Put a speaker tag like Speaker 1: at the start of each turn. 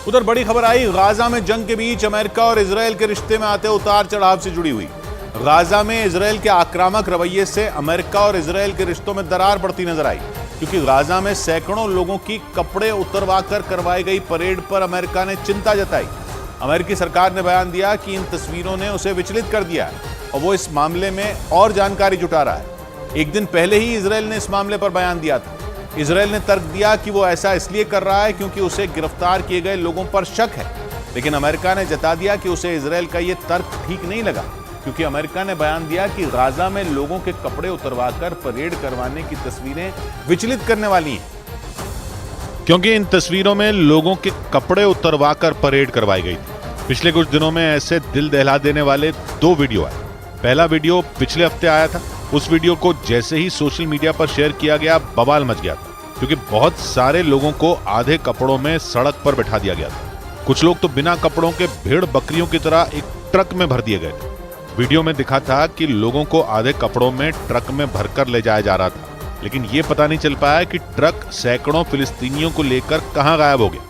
Speaker 1: उधर बड़ी खबर आई गाजा में जंग के बीच अमेरिका और इजरायल के रिश्ते में आते उतार चढ़ाव से जुड़ी हुई। गाजा में इजरायल के आक्रामक रवैये से अमेरिका और इजरायल के रिश्तों में दरार बढ़ती नजर आई, क्योंकि गाजा में सैकड़ों लोगों की कपड़े उतरवाकर करवाई गई परेड पर अमेरिका ने चिंता जताई। अमेरिकी सरकार ने बयान दिया कि इन तस्वीरों ने उसे विचलित कर दिया है और वो इस मामले में और जानकारी जुटा रहा है। एक दिन पहले ही इजरायल ने इस मामले पर बयान दिया था। इजरायल ने तर्क दिया कि वो ऐसा इसलिए कर रहा है क्योंकि उसे गिरफ्तार किए गए लोगों पर शक है, लेकिन अमेरिका ने जता दिया कि उसे इजरायल का ये तर्क ठीक नहीं लगा, क्योंकि अमेरिका ने बयान दिया कि गाजा में लोगों के कपड़े उतरवाकर परेड करवाने की तस्वीरें विचलित करने वाली हैं, क्योंकि इन तस्वीरों में लोगों के कपड़े उतरवाकर परेड करवाई गई थी। पिछले कुछ दिनों में ऐसे दिल दहला देने वाले 2 वीडियो आए। पहला वीडियो पिछले हफ्ते आया था। उस वीडियो को जैसे ही सोशल मीडिया पर शेयर किया गया, बवाल मच गया था, क्योंकि बहुत सारे लोगों को आधे कपड़ों में सड़क पर बैठा दिया गया था। कुछ लोग तो बिना कपड़ों के भेड़ बकरियों की तरह एक ट्रक में भर दिए गए थे। वीडियो में दिखा था कि लोगों को आधे कपड़ों में ट्रक में भरकर ले जाया जा रहा था, लेकिन ये पता नहीं चल पाया कि ट्रक सैकड़ों फिलिस्तीनियों को लेकर कहां गायब हो गया।